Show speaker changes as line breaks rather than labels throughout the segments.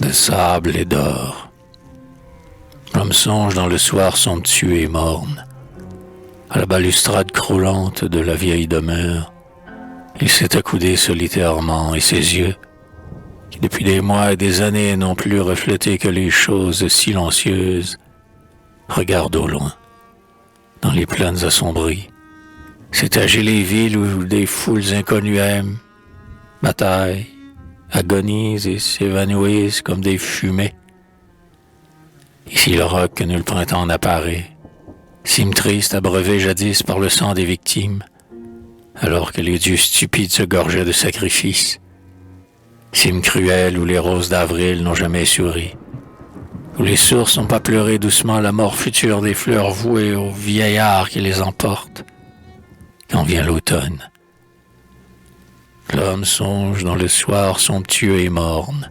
de sable et d'or. L'homme songe dans le soir somptueux et morne, à la balustrade croulante de la vieille demeure. Il s'est accoudé solitairement et ses yeux, qui depuis des mois et des années n'ont plus reflété que les choses silencieuses, regardent au loin, dans les plaines assombries, s'étager les villes où des foules inconnues aiment, bataillent, agonisent et s'évanouissent comme des fumées. Ici le roc que nul printemps n'apparaît, cime triste abreuvé jadis par le sang des victimes, alors que les dieux stupides se gorgeaient de sacrifices. Cime cruel où les roses d'avril n'ont jamais souri, où les sources n'ont pas pleuré doucement la mort future des fleurs vouées aux vieillards qui les emportent. Quand vient l'automne, l'homme songe dans le soir somptueux et morne,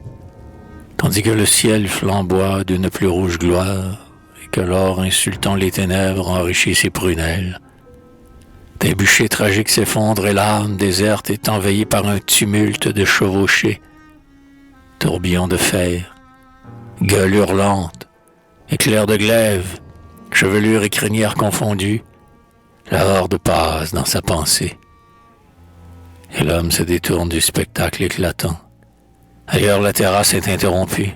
tandis que le ciel flamboie d'une plus rouge gloire et que l'or insultant les ténèbres enrichit ses prunelles. Des bûchers tragiques s'effondrent et l'âme déserte est envahie par un tumulte de chevauchées, tourbillons de fer, gueules hurlantes, éclairs de glaive, chevelure et crinière confondues. La horde passe dans sa pensée. Et l'homme se détourne du spectacle éclatant. Ailleurs, la terrasse est interrompue.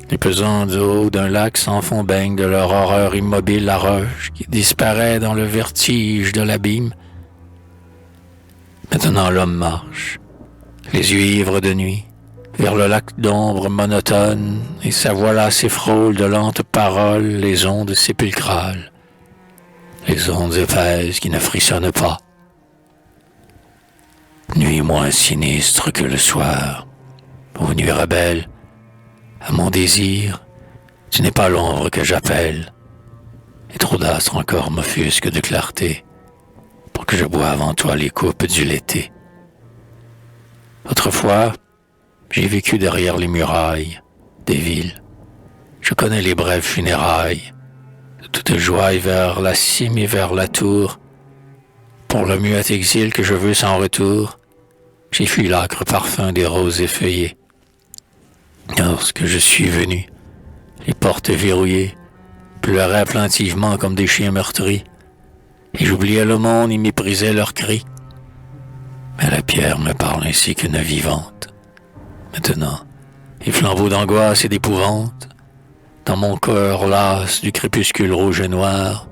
Les pesants du haut d'un lac sans fond baignent de leur horreur immobile la roche qui disparaît dans le vertige de l'abîme. Maintenant, l'homme marche, les yeux ivres de nuit, vers le lac d'ombre monotone, et sa voix lasse et frôle de lentes paroles les ondes sépulcrales, les ondes épaisses qui ne frissonnent pas. Nuit moins sinistre que le soir, ô nuit rebelle, à mon désir, tu n'es pas l'ombre que j'appelle, et trop d'astres encore m'offusquent de clarté, pour que je boive en toi les coupes du l'été. Autrefois, j'ai vécu derrière les murailles des villes. Je connais les brèves funérailles, de toute joie et vers la cime et vers la tour. Pour le muet exil que je veux sans retour, j'ai fui l'âcre parfum des roses effeuillées. Lorsque je suis venu, les portes verrouillées, pleuraient plaintivement comme des chiens meurtris, et j'oubliais le monde et méprisais leurs cris. Mais la pierre me parle ainsi qu'une vivante. Maintenant, les flambeaux d'angoisse et d'épouvante, dans mon cœur las du crépuscule rouge et noir,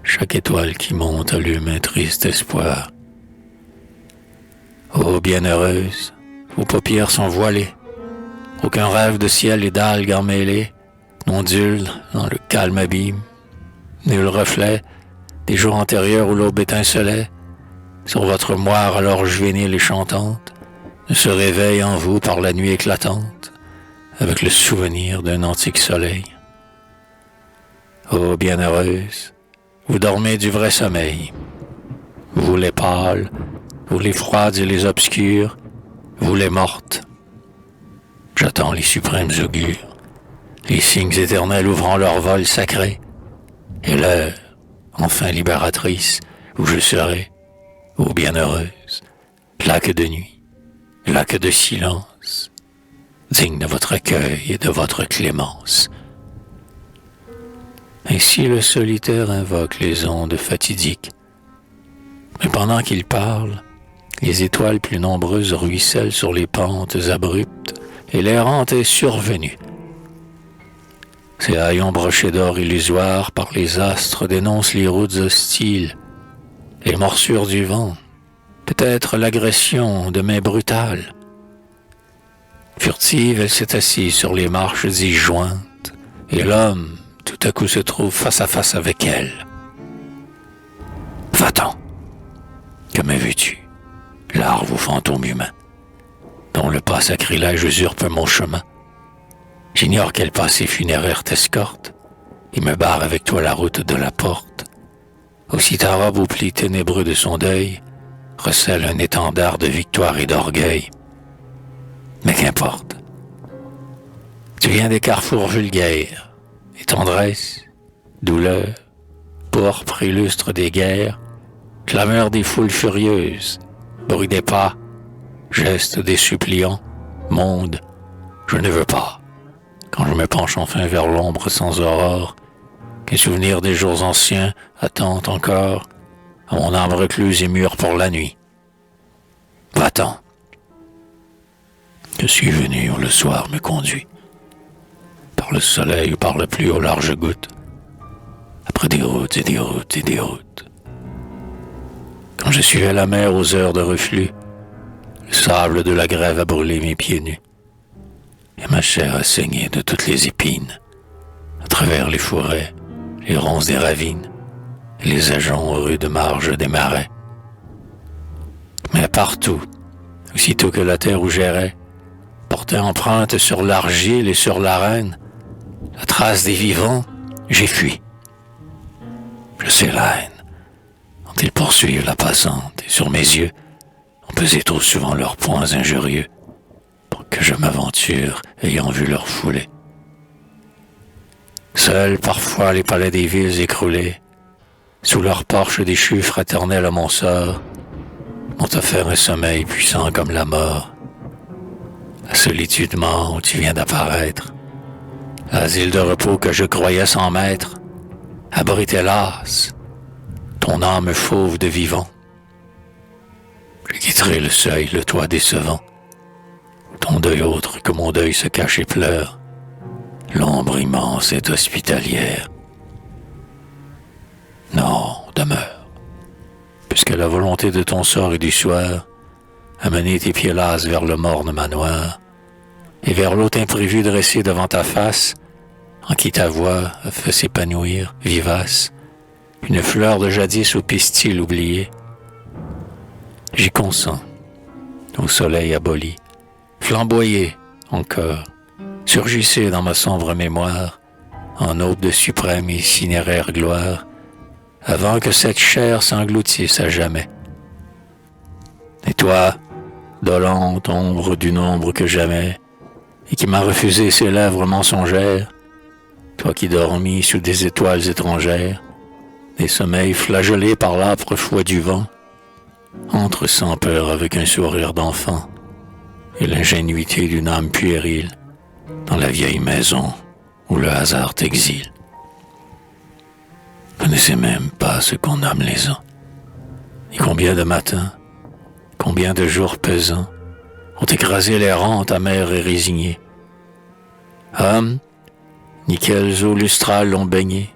chaque étoile qui monte allume un triste espoir. Ô bienheureuse, vos paupières sont voilées, aucun rêve de ciel et d'algues emmêlées n'ondule dans le calme abîme, nul reflet des jours antérieurs où l'aube étincelait sur votre moire alors juvénile et chantante ne se réveille en vous par la nuit éclatante avec le souvenir d'un antique soleil. Ô bienheureuse, vous dormez du vrai sommeil, vous les pâles, vous les froides et les obscures, vous les mortes. J'attends les suprêmes augures, les signes éternels ouvrant leur vol sacré, et l'heure, enfin libératrice, où je serai, ô bienheureuse, lac de nuit, lac de silence, digne de votre accueil et de votre clémence. Ainsi le solitaire invoque les ondes fatidiques, mais pendant qu'il parle, les étoiles plus nombreuses ruissellent sur les pentes abruptes et l'errante est survenue. Ces haillons brochés d'or illusoires par les astres dénoncent les routes hostiles, les morsures du vent, peut-être l'agression de mains brutales. Furtive, elle s'est assise sur les marches disjointes, et l'homme, tout à coup, se trouve face à face avec elle. Va-t'en! Que me veux-tu, larve ou fantôme humain, dont le pas sacrilège usurpe mon chemin? J'ignore quel passé funéraire t'escorte et me barre avec toi la route de la porte. Aussi ta robe aux plis ténébreux de son deuil recèle un étendard de victoire et d'orgueil. Mais qu'importe. Tu viens des carrefours vulgaires, et tendresse, douleur, pourpre illustre des guerres, clameur des foules furieuses, bruit des pas, gestes des suppliants, monde, Je ne veux pas. Quand je me penche enfin vers l'ombre sans aurore, les souvenirs des jours anciens attendent encore à mon âme recluse et mûre pour la nuit. Va-t'en. Je suis venu où le soir me conduit, par le soleil ou par la pluie aux larges gouttes, après des routes et des routes et des routes. Quand je suivais la mer aux heures de reflux, le sable de la grève a brûlé mes pieds nus, et ma chair a saigné de toutes les épines, à travers les forêts, les ronces des ravines, et les ajoncs aux rudes marges des marais. Mais partout, aussitôt que la terre où j'errais portait empreinte sur l'argile et sur l'arène, la trace des vivants, j'ai fui. Je sais la haine dont ils poursuivent la passante, et sur mes yeux ont pesé trop souvent leurs poings injurieux pour que je m'aventure ayant vu leur foulée. Seuls parfois les palais des villes écroulés, sous leurs porches déchus fraternels à mon sort, m'ont offert un sommeil puissant comme la mort. La solitude mort où tu viens d'apparaître, l'asile de repos que je croyais sans maître, abrite hélas ton âme fauve de vivant. Je quitterai le seuil, le toit décevant, ton deuil autre que mon deuil se cache et pleure, l'ombre immense est hospitalière. Non, demeure, puisque la volonté de ton sort et du soir a mené tes pieds lasses vers le morne manoir, et vers l'hôte imprévu dressé devant ta face, en qui ta voix a fait s'épanouir, vivace, une fleur de jadis au pistil oublié. J'y consens, au soleil aboli, flamboyer encore, surgissez dans ma sombre mémoire, en aube de suprême et cinéraire gloire, avant que cette chair s'engloutisse à jamais. Et toi, dolente ombre d'une ombre que jamais, et qui m'a refusé ses lèvres mensongères, toi qui dormis sous des étoiles étrangères, des sommeils flagellés par l'âpre fouet du vent, entre sans peur avec un sourire d'enfant et l'ingénuité d'une âme puérile dans la vieille maison où le hasard t'exile. Je ne sais même pas ce qu'on nomme les ans, et combien de matins, combien de jours pesants ont écrasé les rentes amères et résignées. Hommes, ni quelles eaux lustrales l'ont baigné,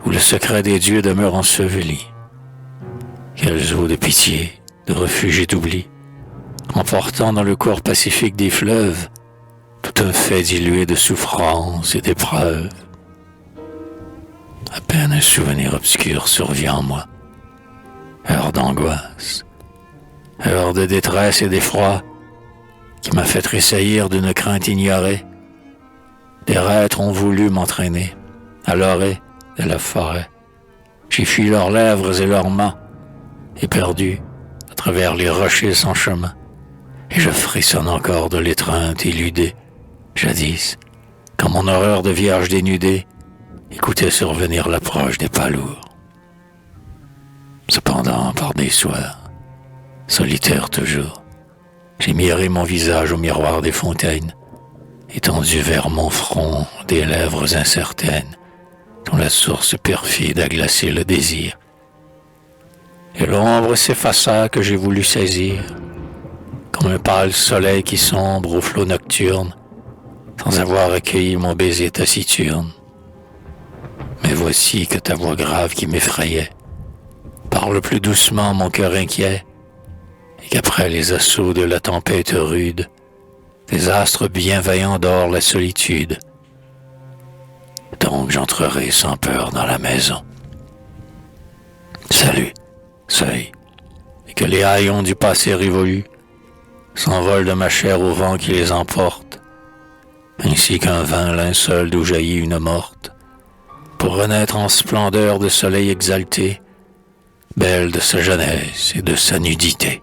où le secret des dieux demeure enseveli. Quelles eaux de pitié, de refuge et d'oubli, emportant dans le cours pacifique des fleuves tout un fait dilué de souffrance et d'épreuves. À peine un souvenir obscur survient en moi, heure d'angoisse, heure de détresse et d'effroi, qui m'a fait tressaillir d'une crainte ignorée. Des reîtres ont voulu m'entraîner à l'orée de la forêt. J'ai fui leurs lèvres et leurs mains, éperdu à travers les rochers sans chemin, et je frissonne encore de l'étreinte éludée, jadis, quand mon horreur de vierge dénudée écoutait survenir l'approche des pas lourds. Cependant, par des soirs, solitaire toujours, j'ai miré mon visage au miroir des fontaines, étendu vers mon front des lèvres incertaines, dont la source perfide a glacé le désir. Et l'ombre s'effaça que j'ai voulu saisir, comme un pâle soleil qui sombre au flot nocturne, sans avoir accueilli mon baiser taciturne. Mais voici que ta voix grave qui m'effrayait parle plus doucement mon cœur inquiet, et qu'après les assauts de la tempête rude, des astres bienveillants dorent la solitude. Donc j'entrerai sans peur dans la maison. Salut, seuil, et que les haillons du passé révolu s'envolent de ma chair au vent qui les emporte, ainsi qu'un vain linceul d'où jaillit une morte, pour renaître en splendeur de soleil exalté, belle de sa jeunesse et de sa nudité.